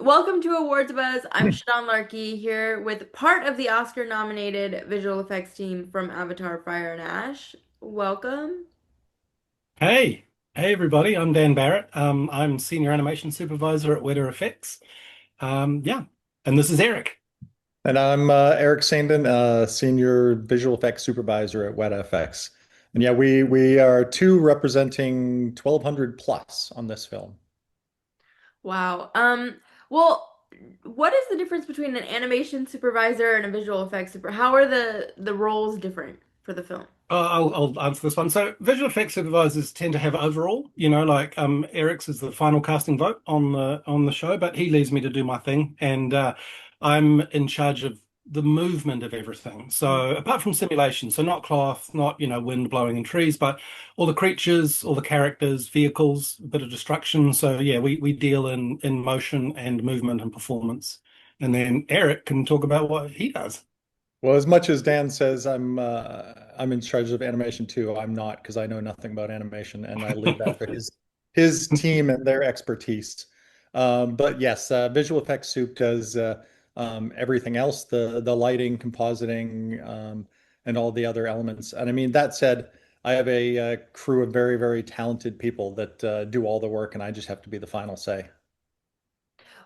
Welcome to Awards Buzz. I'm Shadan Larki here with part of the Oscar-nominated visual effects team from Avatar: Fire and Ash. Welcome. Hey, hey everybody, I'm Dan Barrett. I'm Senior Animation Supervisor at VFX. Yeah, and this is Eric. And I'm Eric Saindon, Senior Visual Effects Supervisor at VFX. And yeah, we are two representing 1,200 plus on this film. Wow. Well, what is the difference between an animation supervisor and a visual effects super? How are the roles different for the film? I'll answer this one. So, visual effects supervisors tend to have overall, like Eric's is the final casting vote on the show, but he leaves me to do my thing, and I'm in charge of the movement of everything. So, apart from simulation, so not cloth, not wind blowing in trees, but all the creatures, all the characters, vehicles, a bit of destruction. So, yeah, we deal in motion and movement and performance, and then Eric can talk about what he does. Well, as much as Dan says I'm in charge of animation too, I'm not because I know nothing about animation and I leave that for his team and their expertise. But yes, visual effects soup does everything else, the lighting, compositing, and all the other elements. And I mean, that said, I have a crew of very, very talented people that do all the work, and I just have to be the final say.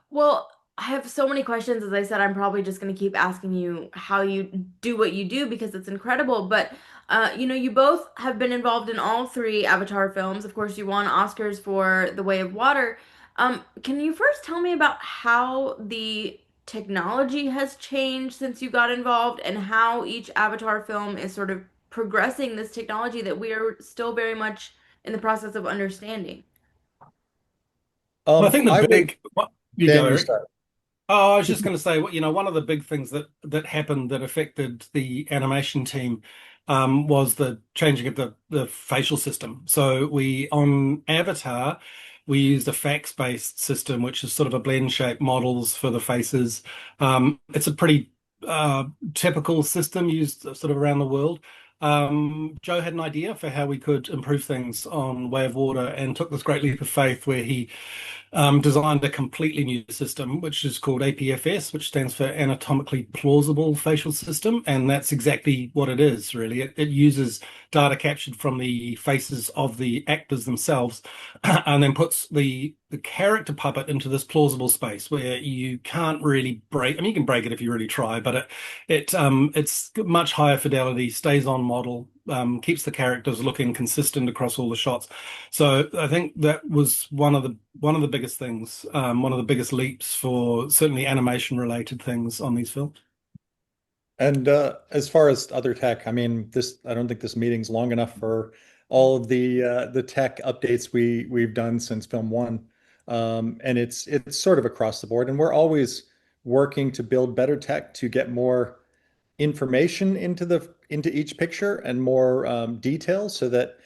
Well, I have so many questions. As I said, I'm probably just going to keep asking you how you do what you do because it's incredible. But, you both have been involved in all three Avatar films. Of course, you won Oscars for The Way of Water. Can you first tell me about how the technology has changed since you got involved and how each Avatar film is sort of progressing this technology that we are still very much in the process of understanding? Well, I think I the will, big, what, you Dan, go, you Eric. start. Oh, I was just going to say, one of the big things that happened that affected the animation team was the changing of the facial system. So we on Avatar, we used a fax-based system, which is sort of a blend shape models for the faces. It's a pretty uh, typical system used sort of around the world. Joe had an idea for how we could improve things on Way of Water and took this great leap of faith where he designed a completely new system, which is called APFS, which stands for Anatomically Plausible Facial System. And that's exactly what it is, really. It uses data captured from the faces of the actors themselves and then puts the character puppet into this plausible space where you can't really break. I mean, you can break it if you really try, but it's much higher fidelity, stays on model, keeps the characters looking consistent across all the shots. So I think that was one of the biggest things, one of the biggest leaps for certainly animation related things on these films. And as far as other tech, I mean, this I don't think this meeting's long enough for all of the tech updates we've done since film one. And it's sort of across the board. And we're always working to build better tech to get more information into each picture and more detail so that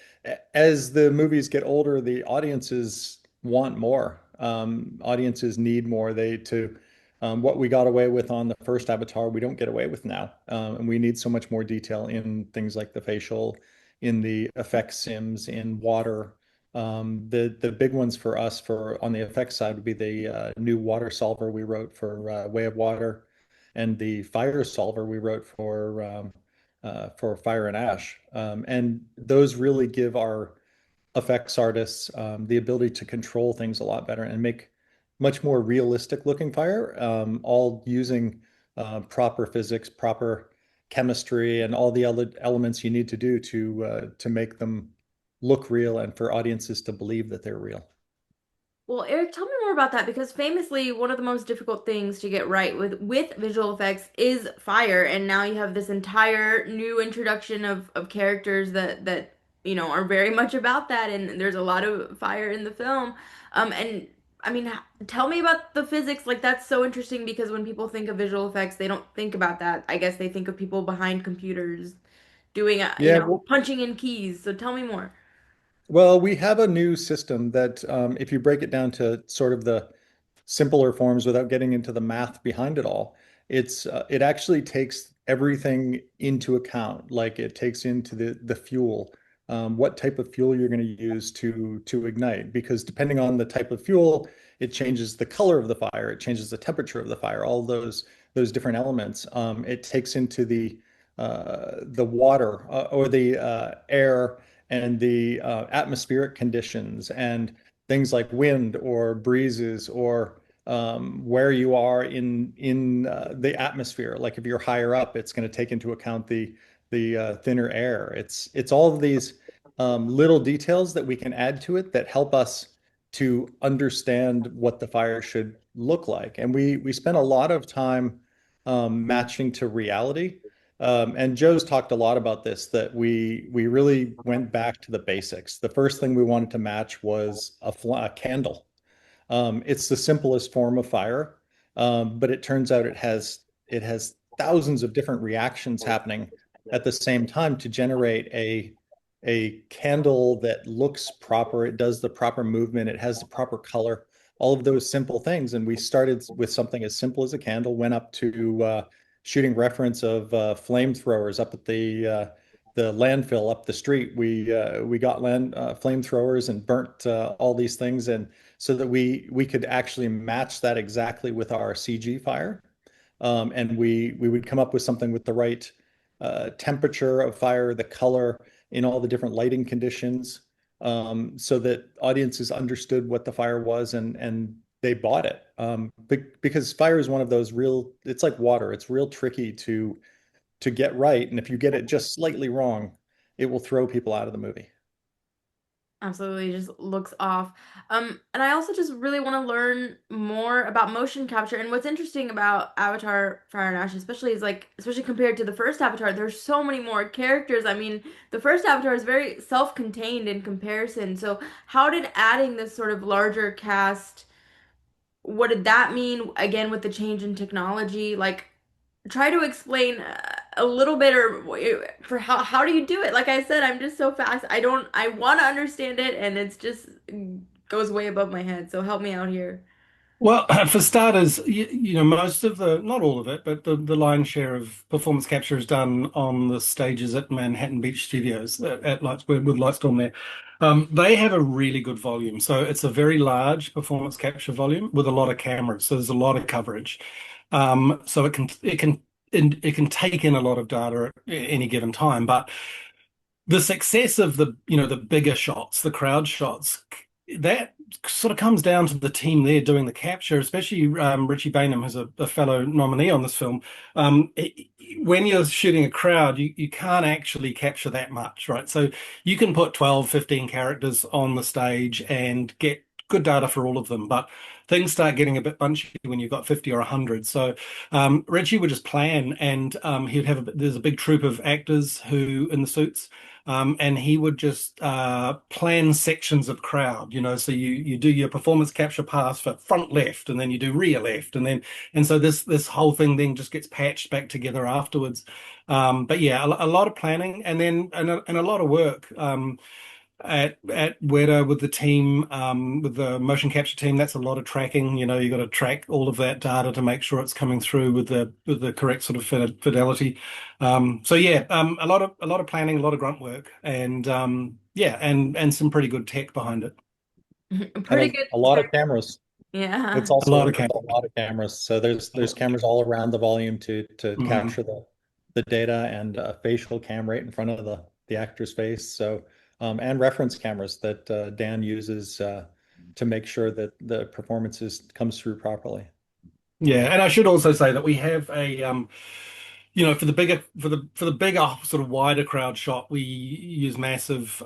as the movies get older, the audiences want more. Audiences need more. They to What we got away with on the first Avatar, we don't get away with now. And we need so much more detail in things like the facial, in the effects sims, in water. The big ones for us for on the effects side would be the new water solver we wrote for Way of Water, and the fire solver we wrote for Fire and Ash. And those really give our effects artists the ability to control things a lot better and make much more realistic looking fire, all using proper physics, proper chemistry, and all the other elements you need to do to make them look real and for audiences to believe that they're real. Well, Eric, tell me more about that because famously one of the most difficult things to get right with visual effects is fire, and now you have this entire new introduction of characters that are very much about that, and there's a lot of fire in the film. And I mean, tell me about the physics. Like that's so interesting because when people think of visual effects, they don't think about that. I guess they think of people behind computers doing, Yeah, well, punching in keys. So tell me more. well, we have a new system that, if you break it down to sort of the simpler forms without getting into the math behind it all, it actually takes everything into account. Like it takes into the fuel, what type of fuel you're going to use to ignite, because depending on the type of fuel, it changes the color of the fire, it changes the temperature of the fire, all those different elements. It takes into the water or the air and the atmospheric conditions and things like wind or breezes or where you are in the atmosphere. Like if you're higher up, it's going to take into account the thinner air. It's all of these little details that we can add to it that help us to understand what the fire should look like. And we spent a lot of time matching to reality. And Joe's talked a lot about this, that we really went back to the basics. The first thing we wanted to match was a candle. It's the simplest form of fire, but it turns out it has thousands of different reactions happening at the same time to generate a candle that looks proper. It does the proper movement. It has the proper color. All of those simple things. And we started with something as simple as a candle, went up to shooting reference of flamethrowers up at the landfill up the street. We got land flamethrowers and burnt all these things, and so that we could actually match that exactly with our CG fire. And we would come up with something with the right temperature of fire, the color in all the different lighting conditions, so that audiences understood what the fire was and they bought it. Because fire is one of those real, it's like water. It's real tricky to get right. And if you get it just slightly wrong, it will throw people out of the movie. Absolutely, just looks off. And I also just really want to learn more about motion capture. And what's interesting about Avatar Fire and Ash, especially is like, especially compared to the first Avatar, there's so many more characters. I mean, the first Avatar is very self-contained in comparison. So how did adding this sort of larger cast, what did that mean again with the change in technology? Like, try to explain a little bit or for how do you do it? Like I said, I'm just so fast. I want to understand it and it's just goes way above my head. So help me out here. Well, for starters, most of not all of it, but the lion's share of performance capture is done on the stages at Manhattan Beach Studios at Lights with Lightstorm there. They have a really good volume, so it's a very large performance capture volume with a lot of cameras. So there's a lot of coverage. So it can take in a lot of data at any given time, but the success of the bigger shots, the crowd shots, that sort of comes down to the team there doing the capture, especially Richie Bainham, who's a fellow nominee on this film. When you're shooting a crowd, you can't actually capture that much, right? So you can put 12, 15 characters on the stage and get good data for all of them, but things start getting a bit bunchy when you've got 50 or 100. So Richie would just plan, and he'd have there's a big troupe of actors who in the suits. And he would just plan sections of crowd, so you do your performance capture pass for front left, and then you do rear left, and so this whole thing then just gets patched back together afterwards. But yeah, a lot of planning, and then and a lot of work. At Weta with the team, with the motion capture team, that's a lot of tracking. You got to track all of that data to make sure it's coming through with the correct sort of fidelity. So yeah, a lot of planning, a lot of grunt work, and yeah, and some pretty good tech behind it. And Pretty good a lot of tech. cameras. Yeah. It's A lot also of it's camp. a lot of cameras. So there's cameras all around the volume to Mhm. capture the data, and a facial cam right in front of the actor's face. So and reference cameras that Dan uses to make sure that the performances comes through properly. Yeah, and I should also say that we have a for the bigger sort of wider crowd shot, we use Massive,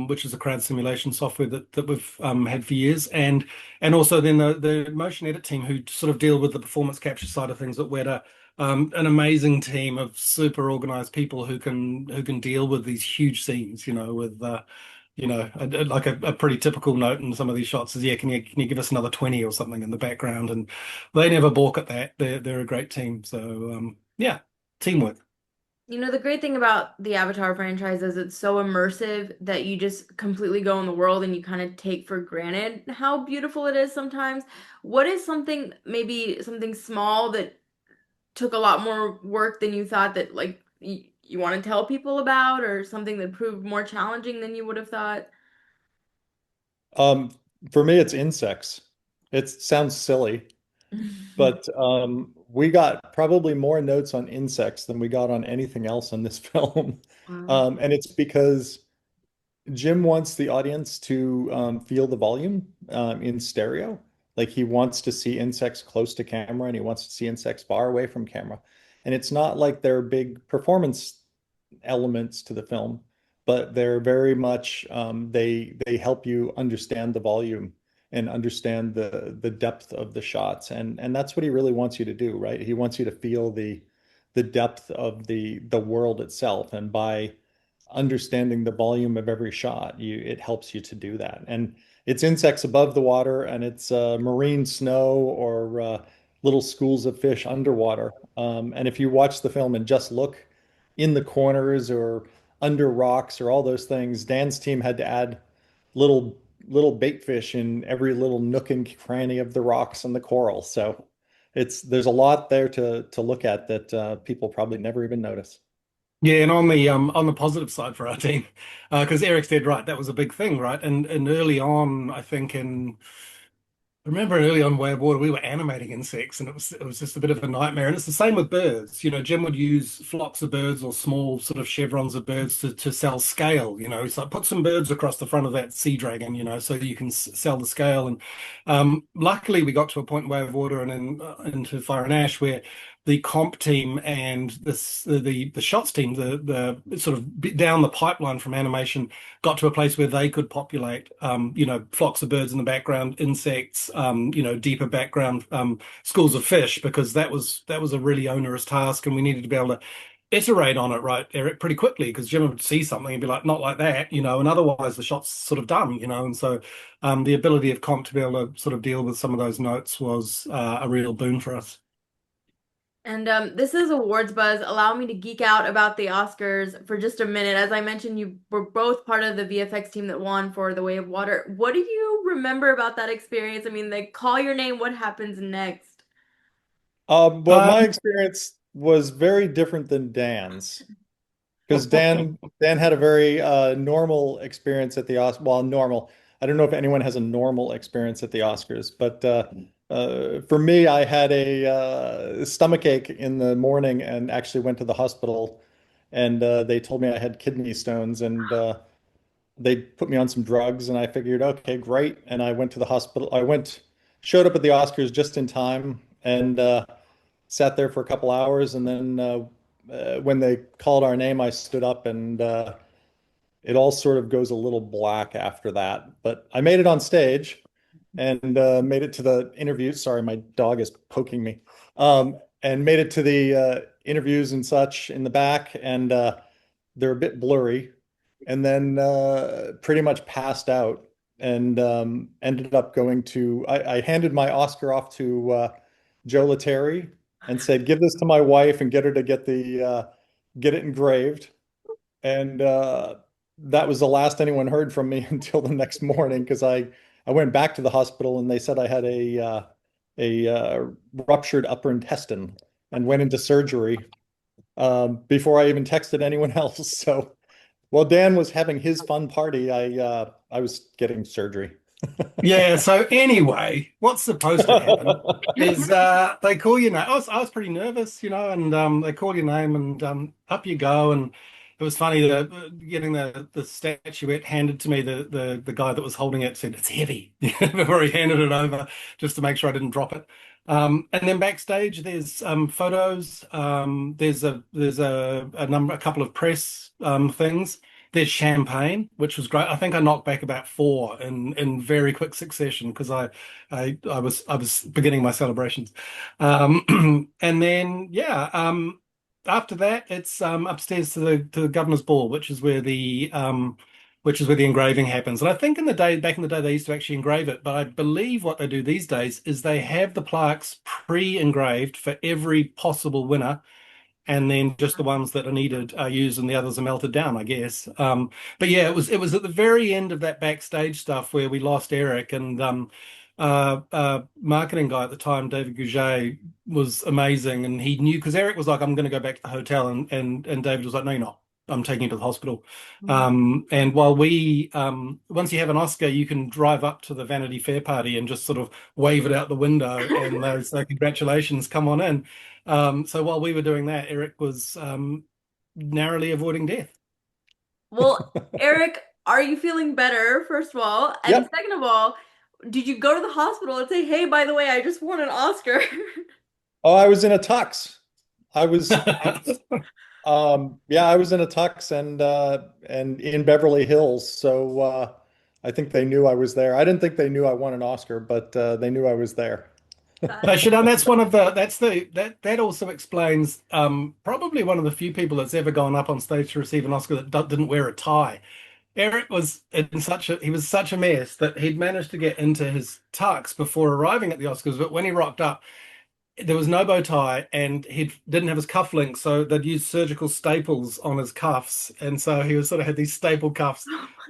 which is a crowd simulation software that we've had for years, and also then the motion edit team who sort of deal with the performance capture side of things at Weta. An amazing team of super organized people who can deal with these huge scenes, with like a pretty typical note in some of these shots is, yeah, can you give us another 20 or something in the background? And they never balk at that. They're a great team. So yeah, teamwork. The great thing about the Avatar franchise is it's so immersive that you just completely go in the world and you kind of take for granted how beautiful it is sometimes. What is something, maybe something small that took a lot more work than you thought that like you want to tell people about, or something that proved more challenging than you would have thought? Um, for me, it's insects. It sounds silly, but we got probably more notes on insects than we got on anything else in this film. Wow. And it's because Jim wants the audience to feel the volume in stereo. Like he wants to see insects close to camera and he wants to see insects far away from camera. And it's not like they're big performance elements to the film, but they're very much they help you understand the volume and understand the depth of the shots. And that's what he really wants you to do, right? He wants you to feel the depth of the world itself. And by understanding the volume of every shot, it helps you to do that. And it's insects above the water, and it's marine snow or little schools of fish underwater. And if you watch the film and just look in the corners or under rocks or all those things, Dan's team had to add little little bait fish in every little nook and cranny of the rocks and the coral. So there's a lot there to look at that people probably never even notice. Yeah, and on the positive side for our team, because Eric's dead right, that was a big thing, right? And early on, I think I remember early on Way of Water, we were animating insects, and it was just a bit of a nightmare. And it's the same with birds. Jim would use flocks of birds or small sort of chevrons of birds to sell scale. He's like, put some birds across the front of that sea dragon, so you can sell the scale. And luckily, we got to a point in Way of Water and into Fire and Ash where the comp team and the shots team, the sort of down the pipeline from animation, got to a place where they could populate, flocks of birds in the background, insects, deeper background, schools of fish, because that was a really onerous task, and we needed to be able to iterate on it, right, Eric, pretty quickly, because Jim would see something and be like, not like that, and otherwise the shot's sort of done, and so the ability of comp to be able to sort of deal with some of those notes was a real boon for us. And this is Awards Buzz. Allow me to geek out about the Oscars for just a minute. As I mentioned, you were both part of the VFX team that won for The Way of Water. What do you remember about that experience? I mean, they call your name. What happens next? Well, my experience was very different than Dan's. Because Dan had a very normal experience at the Oscars. Well, normal. I don't know if anyone has a normal experience at the Oscars, but for me, I had a stomach ache in the morning and actually went to the hospital, and they told me I had kidney stones, and they put me on some drugs, and I figured, okay, great, and I went to the hospital. Showed up at the Oscars just in time, and sat there for a couple hours, and then when they called our name, I stood up, and it all sort of goes a little black after that. But I made it on stage and made it to the interview. Sorry, my dog is poking me. And made it to the interviews and such in the back, and they're a bit blurry. And then pretty much passed out and ended up going to. I handed my Oscar off to Joe Lettieri and said, "Give this to my wife and get her to get it engraved." And that was the last anyone heard from me until the next morning because I went back to the hospital and they said I had a ruptured upper intestine and went into surgery before I even texted anyone else. So while Dan was having his fun party, I was getting surgery. Yeah, so anyway, what's supposed to happen is they call your name. I was pretty nervous, and they call your name and up you go. And it was funny that getting the statuette handed to me, the guy that was holding it said it's heavy before he handed it over, just to make sure I didn't drop it. And then backstage, there's photos. A couple of press things. There's champagne, which was great. I think I knocked back about four in very quick succession because I was beginning my celebrations. And then yeah, after that it's upstairs to the governor's ball, which is where the engraving happens. And I think back in the day they used to actually engrave it, but I believe what they do these days is they have the plaques pre-engraved for every possible winner, and then just the ones that are needed are used and the others are melted down, I guess. But yeah, it was at the very end of that backstage stuff where we lost Eric, and marketing guy at the time, David Gouget, was amazing, and he knew because Eric was like, "I'm going to go back to the hotel," and David was like, "No, you're not." I'm taking you to the hospital. Mhm. And while once you have an Oscar, you can drive up to the Vanity Fair party and just sort of wave it out the window, and they say, "Congratulations, come on in." So while we were doing that, Eric was narrowly avoiding death. Well, Eric, are you feeling better, first of all? And Yep. second of all, did you go to the hospital and say, hey, by the way, I just won an Oscar? Oh, I was in a tux. I was yeah, I was in a tux and in Beverly Hills. So I think they knew I was there. I didn't think they knew I won an Oscar, but they knew I was there. No, That's Shadan, that's one of the that's the that also explains probably one of the few people that's ever gone up on stage to receive an Oscar that didn't wear a tie. Eric was in such a he was such a mess that he'd managed to get into his tux before arriving at the Oscars, but when he rocked up, there was no bow tie and he didn't have his cufflinks, so they'd used surgical staples on his cuffs, and so he was sort of had these staple cuffs,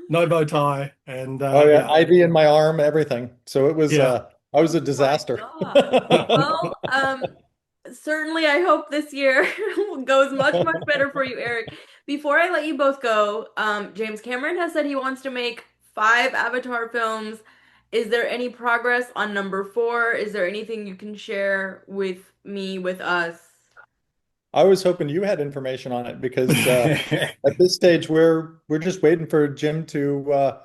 no bow tie, and Oh yeah, yeah, IV in my arm, everything. So it was yeah. I was a my disaster. God. Well, certainly I hope this year goes much, much better for you, Eric. Before I let you both go, James Cameron has said he wants to make 5 Avatar films. Is there any progress on number 4? Is there anything you can share with me, with us? I was hoping you had information on it because at this stage we're just waiting for Jim to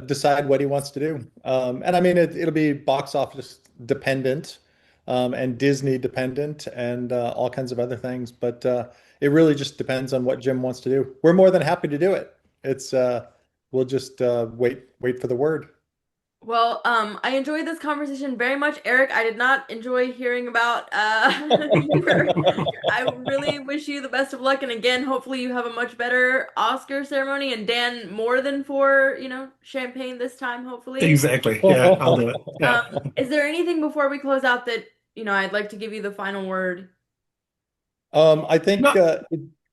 decide what he wants to do. And I mean it'll be box office dependent and Disney dependent and all kinds of other things. But it really just depends on what Jim wants to do. We're more than happy to do it. It's we'll just wait for the word. Well, I enjoyed this conversation very much, Eric. I did not enjoy hearing about I really wish you the best of luck, and again, hopefully you have a much better Oscar ceremony, and Dan more than 4, champagne this time, hopefully. Exactly. Yeah, I'll do it. Yeah. Um, is there anything before we close out that, I'd like to give you the final word? I think No.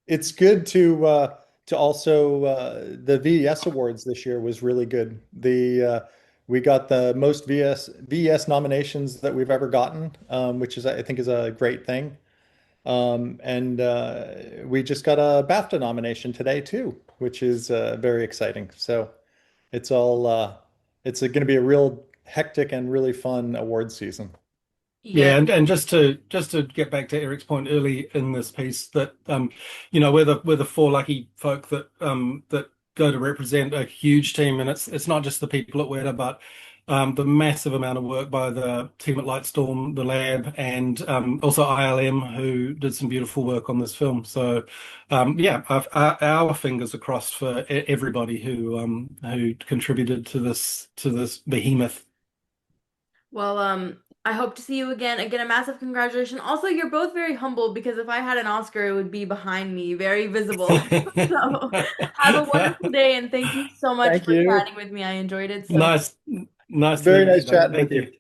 it's good to also the VES awards this year was really good. The we got the most VES nominations that we've ever gotten, which is I think is a great thing. And we just got a BAFTA nomination today too, which is very exciting. So it's all it's going to be a real hectic and really fun award season. Yes. Yeah, and just to get back to Eric's point early in this piece that we're the 4 lucky folk that go to represent a huge team, and it's not just the people at Weta, but the massive amount of work by the team at Lightstorm, the lab, and also ILM who did some beautiful work on this film. So yeah, our fingers are crossed for everybody who contributed to this behemoth. Well, I hope to see you again. Again, a massive congratulations. Also, you're both very humble because if I had an Oscar, it would be behind me, very visible. So, have a wonderful day and thank you so much Thank for you. chatting with me. I enjoyed it so much. Nice, nice to Very meet you, nice Shadan. chatting with Thank you. you.